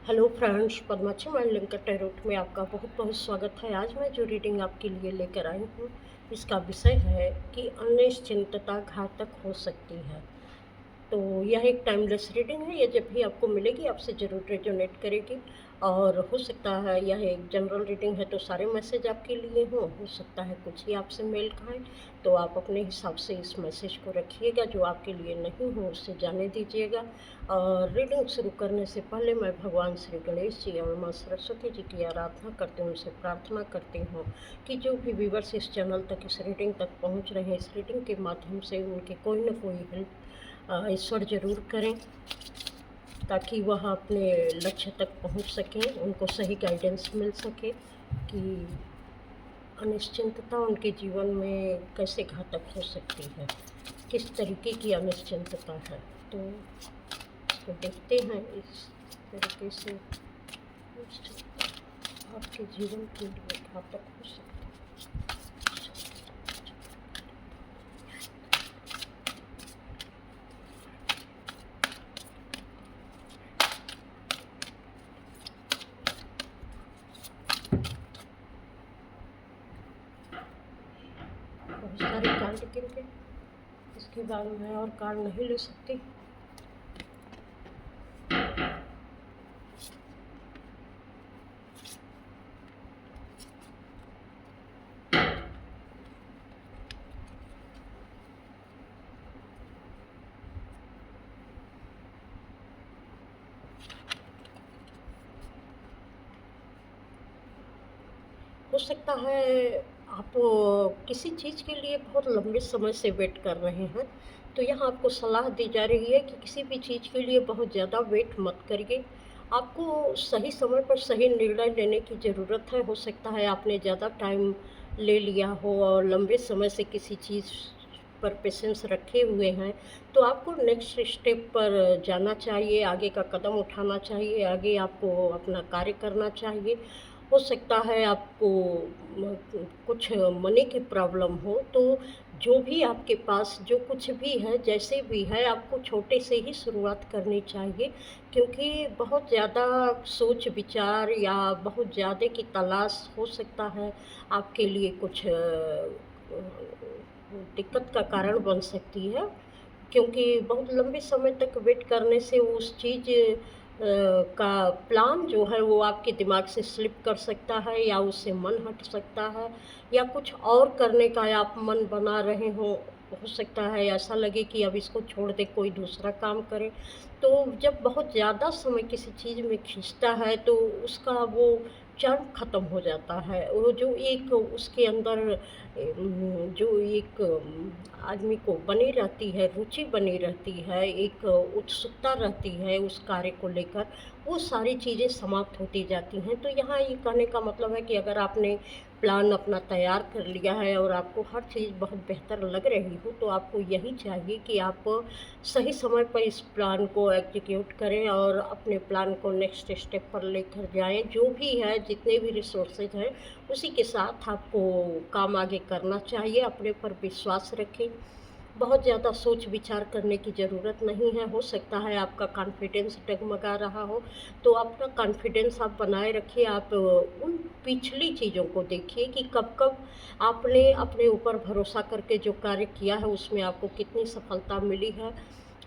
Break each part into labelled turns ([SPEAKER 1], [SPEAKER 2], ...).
[SPEAKER 1] Hello friends, Padmakshi mind linker tarot में आपका बहुत बहुत स्वागत है। आज मैं जो रीडिंग आपके लिए लेकर आई हूँ, इसका विषय है कि अनिश्चितता घातक हो सकती है। तो यह एक टाइमलेस रीडिंग है। ये जब भी आपको मिलेगी आपसे ज़रूर रेजोनेट करेगी। और हो सकता है यह एक जनरल रीडिंग है तो सारे मैसेज आपके लिए हो सकता है कुछ ही आपसे मेल खाएं। तो आप अपने हिसाब से इस मैसेज को रखिएगा, जो आपके लिए नहीं हो उससे जाने दीजिएगा। और रीडिंग शुरू करने से पहले मैं भगवान श्री गणेश जी और माँ सरस्वती जी की आराधना करती हूँ, उनसे प्रार्थना करती हूँ कि जो भी व्यूअर्स इस चैनल तक, इस रीडिंग तक पहुँच रहे हैं, इस रीडिंग के माध्यम से उनके कोई ना कोई हेल्प ईश्वर ज़रूर करें, ताकि वह अपने लक्ष्य तक पहुंच सकें, उनको सही गाइडेंस मिल सके कि अनिश्चितता उनके जीवन में कैसे घातक हो सकती है, किस तरीके की अनिश्चितता है। तो इसको देखते हैं इस तरीके से आपके जीवन के लिए घातक हो सकती है। बहुत सारे कार्ड गिर गए, इसके बाद मैं और कार्ड नहीं ले सकती। हो सकता है आप किसी चीज़ के लिए बहुत लंबे समय से वेट कर रहे हैं, तो यहाँ आपको सलाह दी जा रही है कि किसी भी चीज़ के लिए बहुत ज़्यादा वेट मत करिए। आपको सही समय पर सही निर्णय लेने की ज़रूरत है। हो सकता है आपने ज़्यादा टाइम ले लिया हो और लंबे समय से किसी चीज़ पर पेशेंस रखे हुए हैं, तो आपको नेक्स्ट स्टेप पर जाना चाहिए, आगे का कदम उठाना चाहिए, आगे आपको अपना कार्य करना चाहिए। हो सकता है आपको कुछ मनी की प्रॉब्लम हो, तो जो भी आपके पास जो कुछ भी है, जैसे भी है, आपको छोटे से ही शुरुआत करनी चाहिए। क्योंकि बहुत ज़्यादा सोच विचार या बहुत ज़्यादा की तलाश हो सकता है आपके लिए कुछ दिक्कत का कारण बन सकती है। क्योंकि बहुत लंबे समय तक वेट करने से उस चीज़ का प्लान जो है वो आपके दिमाग से स्लिप कर सकता है, या उससे मन हट सकता है, या कुछ और करने का आप मन बना रहे हो सकता है ऐसा लगे कि अब इसको छोड़ दे, कोई दूसरा काम करें। तो जब बहुत ज़्यादा समय किसी चीज़ में खींचता है तो उसका वो चार्म ख़त्म हो जाता है। वो जो एक उसके अंदर जो एक आदमी को बनी रहती है, रुचि बनी रहती है, एक उत्सुकता रहती है उस कार्य को लेकर, वो सारी चीज़ें समाप्त होती जाती हैं। तो यहाँ ये कहने का मतलब है कि अगर आपने प्लान अपना तैयार कर लिया है और आपको हर चीज़ बहुत बेहतर लग रही हो, तो आपको यही चाहिए कि आप सही समय पर इस प्लान को एग्जीक्यूट करें और अपने प्लान को नेक्स्ट स्टेप पर लेकर जाएँ। जो भी है, जितने भी रिसोर्सेज हैं, उसी के साथ आपको काम आगे करना चाहिए। अपने पर विश्वास रखें, बहुत ज़्यादा सोच विचार करने की ज़रूरत नहीं है। हो सकता है आपका कॉन्फिडेंस डगमगा रहा हो, तो अपना कॉन्फिडेंस आप बनाए रखिए। आप उन पिछली चीज़ों को देखिए कि कब-कब आपने अपने ऊपर भरोसा करके जो कार्य किया है, उसमें आपको कितनी सफलता मिली है।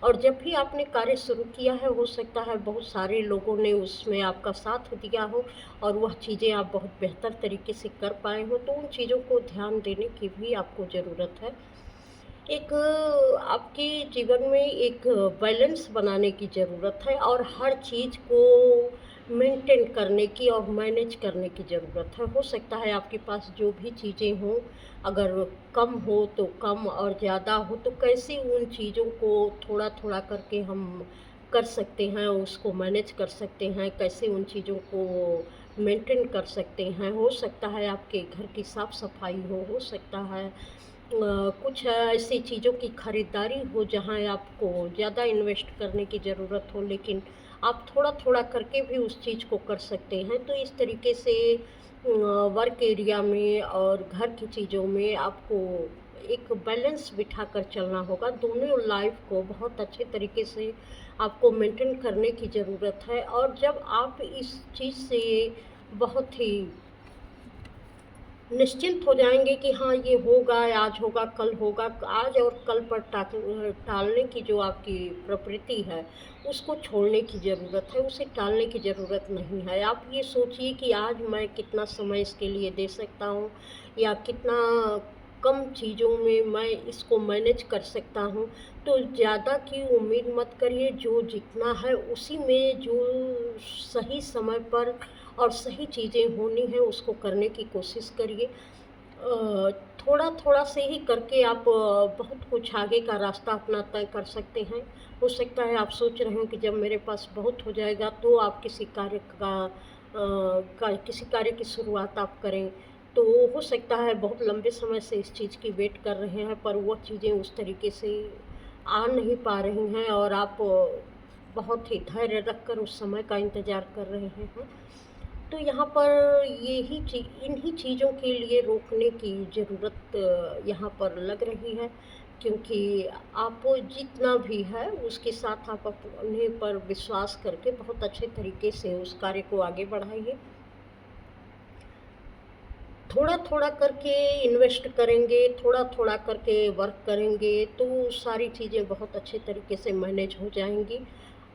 [SPEAKER 1] और जब भी आपने कार्य शुरू किया है, हो सकता है बहुत सारे लोगों ने उसमें आपका साथ दिया हो और वह चीज़ें आप बहुत बेहतर तरीके से कर पाए हो, तो उन चीज़ों को ध्यान देने की भी आपको ज़रूरत है। एक आपके जीवन में एक बैलेंस बनाने की ज़रूरत है और हर चीज़ को मेंटेन करने की और मैनेज करने की ज़रूरत है। हो सकता है आपके पास जो भी चीज़ें हों, अगर कम हो तो कम और ज़्यादा हो तो कैसे उन चीज़ों को थोड़ा-थोड़ा करके हम कर सकते हैं, उसको मैनेज कर सकते हैं, कैसे उन चीज़ों को मेंटेन कर सकते हैं। हो सकता है आपके घर की साफ-सफाई हो सकता है कुछ ऐसी चीज़ों की खरीदारी हो जहाँ आपको ज़्यादा इन्वेस्ट करने की ज़रूरत हो, लेकिन आप थोड़ा-थोड़ा करके भी उस चीज़ को कर सकते हैं। तो इस तरीके से वर्क एरिया में और घर की चीज़ों में आपको एक बैलेंस बिठाकर चलना होगा। दोनों लाइफ को बहुत अच्छे तरीके से आपको मेंटेन करने की ज़रूरत है। और जब आप इस चीज़ से बहुत ही निश्चिंत हो जाएंगे कि हाँ ये होगा, आज होगा, कल होगा, आज और कल पर टालने की जो आपकी प्रवृत्ति है उसको छोड़ने की ज़रूरत है, उसे टालने की ज़रूरत नहीं है। आप ये सोचिए कि आज मैं कितना समय इसके लिए दे सकता हूँ या कितना कम चीज़ों में मैं इसको मैनेज कर सकता हूँ। तो ज़्यादा की उम्मीद मत करिए, जो जितना है उसी में जो सही समय पर और सही चीज़ें होनी हैं उसको करने की कोशिश करिए। थोड़ा थोड़ा से ही करके आप बहुत कुछ आगे का रास्ता अपना तय कर सकते हैं। हो सकता है आप सोच रहे हो कि जब मेरे पास बहुत हो जाएगा तो आप किसी कार्य की शुरुआत आप करें। तो हो सकता है बहुत लंबे समय से इस चीज़ की वेट कर रहे हैं, पर वो चीज़ें उस तरीके से आ नहीं पा रही हैं और आप बहुत ही धैर्य रखकर उस समय का इंतज़ार कर रहे हैं। तो यहाँ पर इन्हीं चीज़ों के लिए रोकने की ज़रूरत यहाँ पर लग रही है, क्योंकि आप जितना भी है उसके साथ आप अपने पर विश्वास करके बहुत अच्छे तरीके से उस कार्य को आगे बढ़ाइए। थोड़ा थोड़ा करके इन्वेस्ट करेंगे, थोड़ा थोड़ा करके वर्क करेंगे तो सारी चीज़ें बहुत अच्छे तरीके से मैनेज हो जाएंगी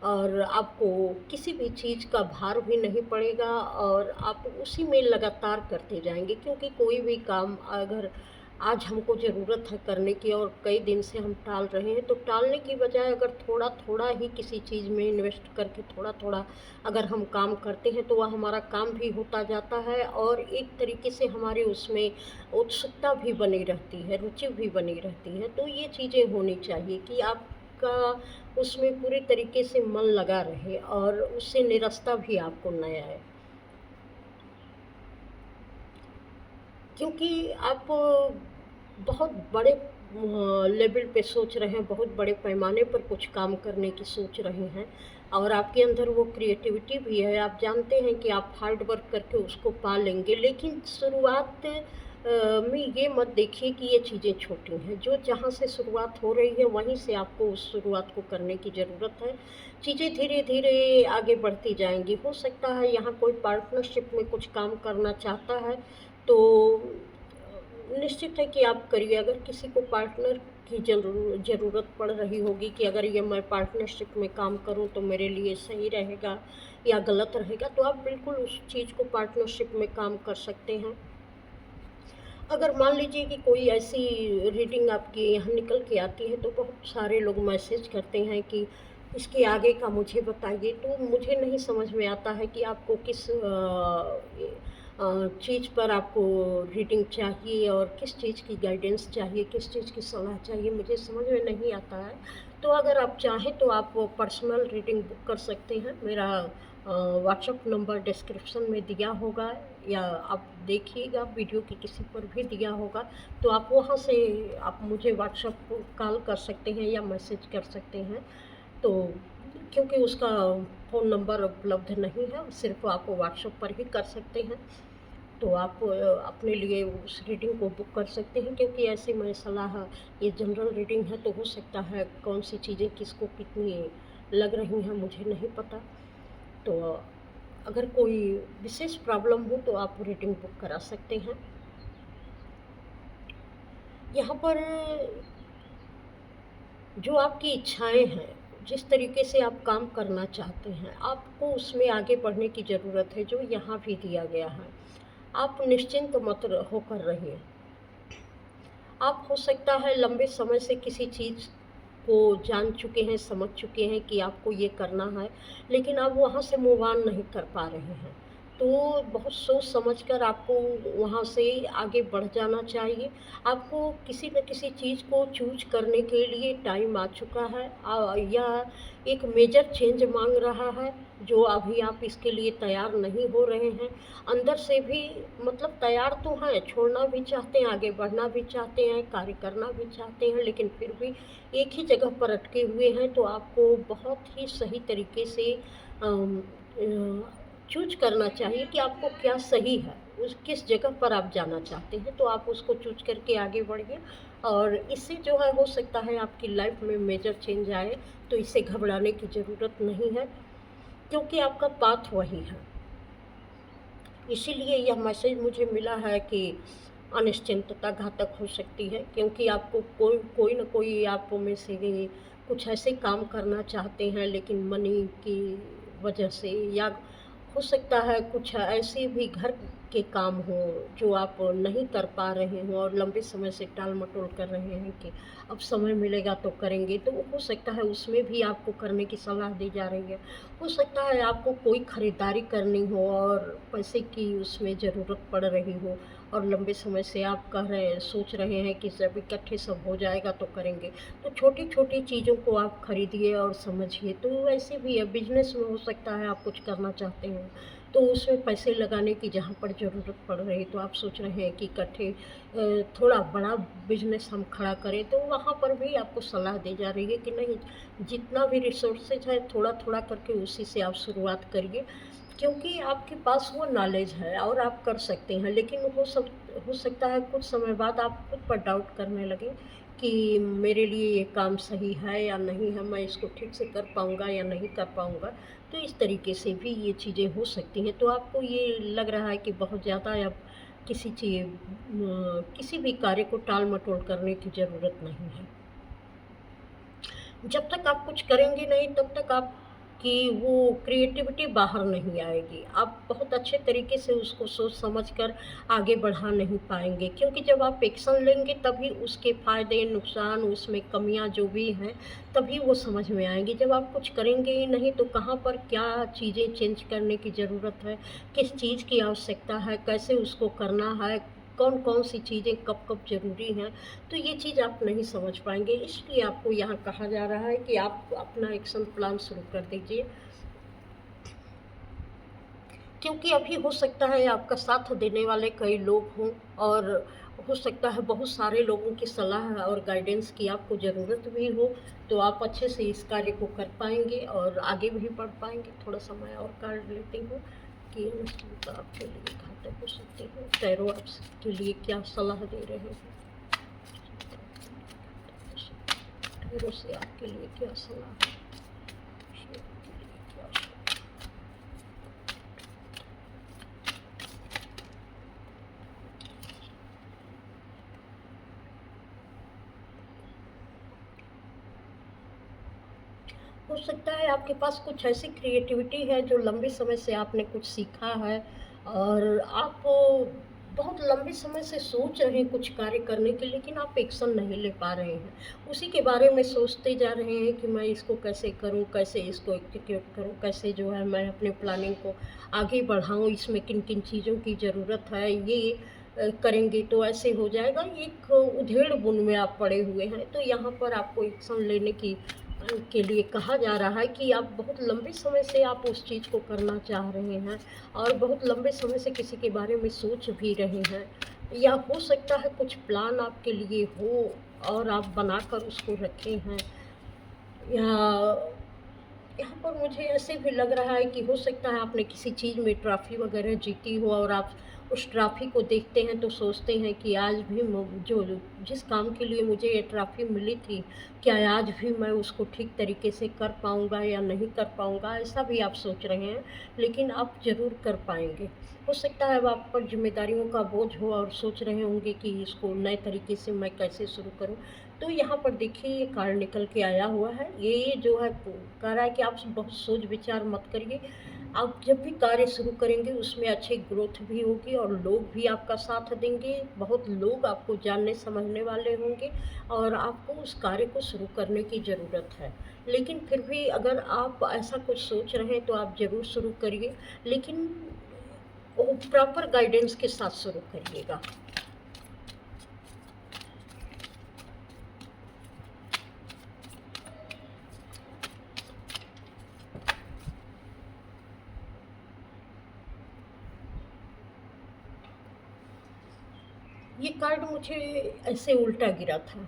[SPEAKER 1] और आपको किसी भी चीज़ का भार भी नहीं पड़ेगा और आप उसी में लगातार करते जाएंगे। क्योंकि कोई भी काम अगर आज हमको ज़रूरत है करने की और कई दिन से हम टाल रहे हैं, तो टालने की बजाय अगर थोड़ा थोड़ा ही किसी चीज़ में इन्वेस्ट करके थोड़ा थोड़ा अगर हम काम करते हैं तो वह हमारा काम भी होता जाता है और एक तरीके से हमारे उसमें उत्सुकता भी बनी रहती है, रुचि भी बनी रहती है। तो ये चीज़ें होनी चाहिए कि आपका उसमें पूरे तरीके से मन लगा रहे और उससे निराशा भी आपको न आए। क्योंकि आप बहुत बड़े लेवल पे सोच रहे हैं, बहुत बड़े पैमाने पर कुछ काम करने की सोच रहे हैं और आपके अंदर वो क्रिएटिविटी भी है। आप जानते हैं कि आप हार्ड वर्क करके उसको पा लेंगे, लेकिन शुरुआत में ये मत देखिए कि ये चीज़ें छोटी हैं। जो जहाँ से शुरुआत हो रही है वहीं से आपको उस शुरुआत को करने की ज़रूरत है। चीज़ें धीरे धीरे आगे बढ़ती जाएंगी। हो सकता है यहाँ कोई पार्टनरशिप में कुछ काम करना चाहता है तो निश्चित है कि आप करिए। अगर किसी को पार्टनर की ज़रूरत पड़ रही होगी कि अगर ये मैं पार्टनरशिप में काम करूं तो मेरे लिए सही रहेगा या गलत रहेगा, तो आप बिल्कुल उस चीज़ को पार्टनरशिप में काम कर सकते हैं। अगर मान लीजिए कि कोई ऐसी रीडिंग आपके यहाँ निकल के आती है तो बहुत सारे लोग मैसेज करते हैं कि इसके आगे का मुझे बताइए। तो मुझे नहीं समझ में आता है कि आपको किस चीज़ पर आपको रीडिंग चाहिए और किस चीज़ की गाइडेंस चाहिए, किस चीज़ की सलाह चाहिए, मुझे समझ में नहीं आता है। तो अगर आप चाहें तो आप पर्सनल रीडिंग बुक कर सकते हैं। मेरा व्हाट्सएप नंबर डिस्क्रिप्शन में दिया होगा या आप देखिएगा वीडियो के किसी पर भी दिया होगा, तो आप वहाँ से आप मुझे व्हाट्सएप कॉल कर सकते हैं या मैसेज कर सकते हैं। तो क्योंकि उसका फ़ोन नंबर उपलब्ध नहीं है, सिर्फ़ आप व्हाट्सएप पर ही कर सकते हैं। तो आप अपने लिए उस रीडिंग को बुक कर सकते हैं, क्योंकि ऐसे में सलाह, ये जनरल रीडिंग है तो हो सकता है कौन सी चीज़ें किसको कितनी लग रही हैं मुझे नहीं पता। तो अगर कोई विशेष प्रॉब्लम हो तो आप रीडिंग बुक करा सकते हैं। यहाँ पर जो आपकी इच्छाएं हैं, जिस तरीके से आप काम करना चाहते हैं, आपको उसमें आगे बढ़ने की ज़रूरत है, जो यहाँ भी दिया गया है। आप निश्चिंत मत होकर रहिए। आप हो सकता है लंबे समय से किसी चीज़ को जान चुके हैं, समझ चुके हैं कि आपको ये करना है, लेकिन आप वहाँ से मूव ऑन नहीं कर पा रहे हैं। तो बहुत सोच समझ कर आपको वहाँ से आगे बढ़ जाना चाहिए। आपको किसी न किसी चीज़ को चूज़ करने के लिए टाइम आ चुका है। यह एक मेजर चेंज माँग रहा है, जो अभी आप इसके लिए तैयार नहीं हो रहे हैं। अंदर से भी मतलब तैयार तो हैं, छोड़ना भी चाहते हैं, आगे बढ़ना भी चाहते हैं, कार्य करना भी चाहते हैं, लेकिन फिर भी एक ही जगह पर अटके हुए हैं। तो आपको बहुत ही सही तरीके से चूज़ करना चाहिए कि आपको क्या सही है, उस किस जगह पर आप जाना चाहते हैं, तो आप उसको चूज़ करके आगे बढ़िए और इससे जो है हो सकता है आपकी लाइफ़ में मेजर चेंज आए, तो इससे घबराने की ज़रूरत नहीं है, क्योंकि आपका पाथ वही है। इसीलिए यह मैसेज मुझे मिला है कि अनिश्चिंतता घातक हो सकती है, क्योंकि आपको कोई कोई न कोई आप में से भी कुछ ऐसे काम करना चाहते हैं, लेकिन मनी की वजह से या हो सकता है कुछ ऐसे भी घर के काम हों जो आप नहीं कर पा रहे हों और लंबे समय से टाल-मटोल कर रहे हैं कि अब समय मिलेगा तो करेंगे, तो हो सकता है उसमें भी आपको करने की सलाह दी जा रही है। हो सकता है आपको कोई खरीदारी करनी हो और पैसे की उसमें ज़रूरत पड़ रही हो और लंबे समय से आप सोच रहे हैं कि जब इकट्ठे सब हो जाएगा तो करेंगे। तो छोटी-छोटी चीज़ों को आप खरीदिए और समझिए। तो ऐसे भी है, बिज़नेस में हो सकता है आप कुछ करना चाहते हो, तो उसमें पैसे लगाने की जहाँ पर ज़रूरत पड़ रही, तो आप सोच रहे हैं कि इकट्ठे थोड़ा बड़ा बिज़नेस हम खड़ा करें, तो वहाँ पर भी आपको सलाह दी जा रही है कि नहीं, जितना भी रिसोर्सेज है थोड़ा-थोड़ा करके उसी से आप शुरुआत करिए, क्योंकि आपके पास वो नॉलेज है और आप कर सकते हैं। लेकिन हो सकता है कुछ समय बाद आप खुद पर डाउट करने लगें कि मेरे लिए ये काम सही है या नहीं है, मैं इसको ठीक से कर पाऊँगा या नहीं कर पाऊँगा। तो इस तरीके से भी ये चीज़ें हो सकती हैं। तो आपको ये लग रहा है कि बहुत ज़्यादा अब किसी भी कार्य को टाल-मटोल करने की ज़रूरत नहीं है। जब तक आप कुछ करेंगे नहीं तब तक आपकी वो क्रिएटिविटी बाहर नहीं आएगी। आप बहुत अच्छे तरीके से उसको सोच समझ कर आगे बढ़ा नहीं पाएँगे, क्योंकि जब आप एक्शन लेंगे तभी उसके फ़ायदे, नुकसान, उसमें कमियाँ जो भी हैं, तभी वो समझ में आएँगी। जब आप कुछ करेंगे ही नहीं तो कहाँ पर क्या चीज़ें चेंज करने की ज़रूरत है, किस चीज़ की आवश्यकता है, कैसे उसको करना है, कौन-कौन सी चीज़ें कब-कब ज़रूरी हैं, तो ये चीज़ आप नहीं समझ पाएँगे। इसलिए आपको यहाँ कहा जा रहा है कि आप अपना एक्शन प्लान शुरू कर दीजिए, क्योंकि अभी हो सकता है आपका साथ देने वाले कई लोग हों और हो सकता है बहुत सारे लोगों की सलाह और गाइडेंस की आपको ज़रूरत भी हो, तो आप अच्छे से इस कार्य को कर पाएँगे और आगे भी बढ़ पाएँगे। थोड़ा समय और काढ़ लेती हूँ कि अनिश्चितता आपके लिए घातक हो सकती है। टैरो आपके लिए क्या सलाह दे रहे हैं? टैरो से आपके लिए क्या सलाह है? आपके लिए क्या सलाह है? हो सकता है आपके पास कुछ ऐसी क्रिएटिविटी है जो लंबे समय से आपने कुछ सीखा है और आप बहुत लंबे समय से सोच रहे हैं कुछ कार्य करने के, लेकिन आप एक्शन नहीं ले पा रहे हैं। उसी के बारे में सोचते जा रहे हैं कि मैं इसको कैसे करूं, कैसे इसको एग्जीक्यूट करूं, कैसे जो है मैं अपने प्लानिंग को आगे बढ़ाऊं, इसमें किन किन चीज़ों की ज़रूरत है, ये करेंगे तो ऐसे हो जाएगा। एक उधेड़-बुन में आप पड़े हुए हैं, तो यहाँ पर आपको एक्शन लेने के लिए कहा जा रहा है कि आप बहुत लंबे समय से आप उस चीज़ को करना चाह रहे हैं और बहुत लंबे समय से किसी के बारे में सोच भी रहे हैं, या हो सकता है कुछ प्लान आपके लिए हो और आप बनाकर उसको रखे हैं, या यहाँ पर मुझे ऐसे भी लग रहा है कि हो सकता है आपने किसी चीज़ में ट्रॉफ़ी वग़ैरह जीती हो और आप उस ट्रॉफ़ी को देखते हैं तो सोचते हैं कि आज भी जो जिस काम के लिए मुझे ये ट्रॉफ़ी मिली थी, क्या आज भी मैं उसको ठीक तरीके से कर पाऊँगा या नहीं कर पाऊँगा? ऐसा भी आप सोच रहे हैं, लेकिन आप ज़रूर कर पाएँगे। हो सकता है अब आप पर ज़िम्मेदारियों का बोझ हो और सोच रहे होंगे कि इसको नए तरीके से मैं कैसे शुरू करूँ? तो यहाँ पर देखिए ये कार्ड निकल के आया हुआ है। ये जो है कह रहा है कि आप बहुत सोच विचार मत करिए। आप जब भी कार्य शुरू करेंगे उसमें अच्छी ग्रोथ भी होगी और लोग भी आपका साथ देंगे। बहुत लोग आपको जानने समझने वाले होंगे और आपको उस कार्य को शुरू करने की ज़रूरत है। लेकिन फिर भी अगर आप ऐसा कुछ सोच रहे हैं तो आप ज़रूर शुरू करिए, लेकिन वो प्रॉपर गाइडेंस के साथ शुरू करिएगा। ये कार्ड मुझे ऐसे उल्टा गिरा था,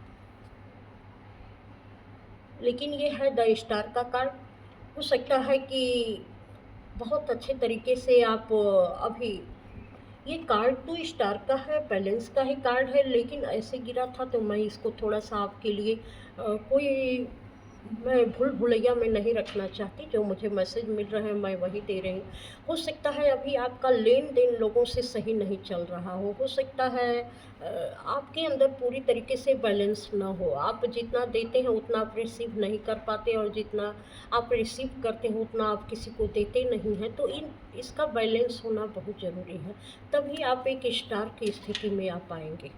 [SPEAKER 1] लेकिन ये है द स्टार का कार्ड। हो सकता है कि बहुत अच्छे तरीके से आप अभी ये कार्ड तो स्टार का है, बैलेंस का ही कार्ड है, लेकिन ऐसे गिरा था तो मैं इसको थोड़ा-सा आपके लिए कोई मैं भूल-भुलैया में नहीं रखना चाहती, जो मुझे मैसेज मिल रहे हैं मैं वही दे रही हूँ। हो सकता है अभी आपका लेन-देन लोगों से सही नहीं चल रहा हो सकता है आपके अंदर पूरी तरीके से बैलेंस ना हो। आप जितना देते हैं उतना आप रिसीव नहीं कर पाते और जितना आप रिसीव करते हैं उतना आप किसी को देते नहीं हैं, तो इन इसका बैलेंस होना बहुत ज़रूरी है। तभी आप एक स्टार की स्थिति में आ पाएँगे।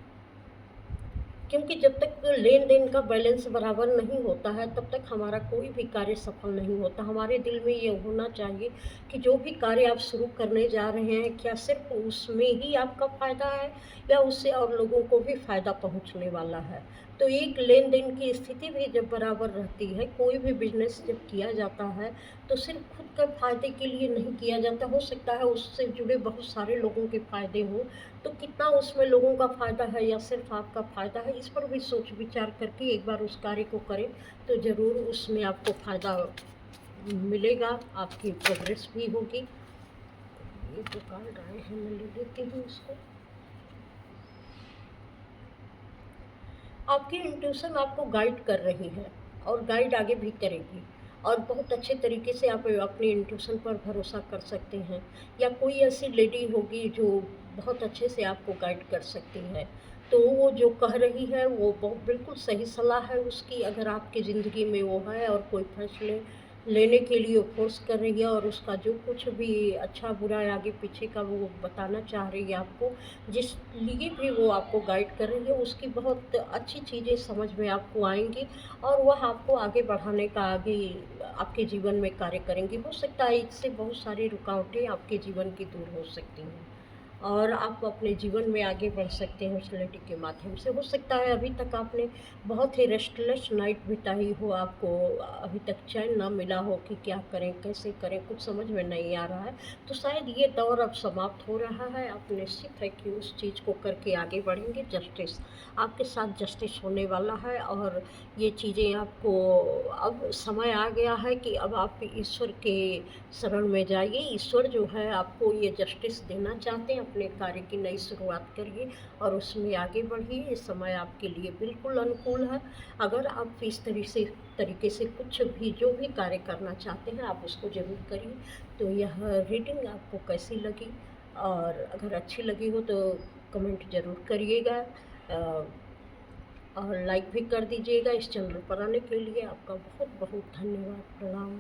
[SPEAKER 1] क्योंकि जब तक लेन-देन का बैलेंस बराबर नहीं होता है, तब तक हमारा कोई भी कार्य सफल नहीं होता। हमारे दिल में ये होना चाहिए कि जो भी कार्य आप शुरू करने जा रहे हैं, क्या सिर्फ़ उसमें ही आपका फ़ायदा है या उससे और लोगों को भी फ़ायदा पहुँचने वाला है। तो एक लेन-देन की स्थिति भी जब बराबर रहती है, कोई भी बिज़नेस जब किया जाता है, तो सिर्फ़ खुद के फ़ायदे के लिए नहीं किया जाता। हो सकता है उससे जुड़े बहुत सारे लोगों के फ़ायदे हों, तो कितना उसमें लोगों का फ़ायदा है या सिर्फ़ आपका फ़ायदा है, इस पर भी सोच विचार करके एक बार उस कार्य को करें, तो ज़रूर उसमें आपको फ़ायदा मिलेगा, आपकी प्रोग्रेस भी होगी। ये जो कार्ड आए हैं मैं ले लेती हूँ इसको। आपकी इंट्यूशन आपको गाइड कर रही है और गाइड आगे भी करेगी और बहुत अच्छे तरीके से आप अपनी इंट्यूशन पर भरोसा कर सकते हैं या कोई ऐसी लेडी होगी जो बहुत अच्छे से आपको गाइड कर सकती है। तो वो जो कह रही है वो बहुत बिल्कुल सही सलाह है उसकी, अगर आपकी ज़िंदगी में वो है और कोई फैसले लेने के लिए फ़ोर्स कर रही है और उसका जो कुछ भी अच्छा बुरा है आगे पीछे का वो बताना चाह रही है आपको, जिस लिए भी वो आपको गाइड कर रही है उसकी बहुत अच्छी चीज़ें समझ में आपको आएँगी और वह आपको आगे बढ़ाने का आगे आपके जीवन में कार्य करेंगी। हो सकता है इससे बहुत सारी रुकावटें आपके जीवन की दूर हो सकती हैं और आप अपने जीवन में आगे बढ़ सकते हैं उस लेडी के माध्यम से। हो सकता है अभी तक आपने बहुत ही रेस्टलेस नाइट बिताई हो, आपको अभी तक चैन ना मिला हो कि क्या करें, कैसे करें, कुछ समझ में नहीं आ रहा है। तो शायद ये दौर अब समाप्त हो रहा है। आप निश्चित है कि उस चीज़ को करके आगे बढ़ेंगे। जस्टिस आपके साथ जस्टिस होने वाला है और ये चीज़ें आपको अब समय आ गया है कि अब आप ईश्वर के शरण में जाइए। ईश्वर जो है आपको ये जस्टिस देना चाहते हैं, अपने कार्य की नई शुरुआत करिए और उसमें आगे बढ़िए। ये समय आपके लिए बिल्कुल अनुकूल है। अगर आप इस तरीके से कुछ भी जो भी कार्य करना चाहते हैं आप उसको ज़रूर करिए। तो यह रीडिंग आपको कैसी लगी और अगर अच्छी लगी हो तो कमेंट ज़रूर करिएगा और लाइक भी कर दीजिएगा। इस चैनल पर आने के लिए आपका बहुत बहुत धन्यवाद। प्रणाम।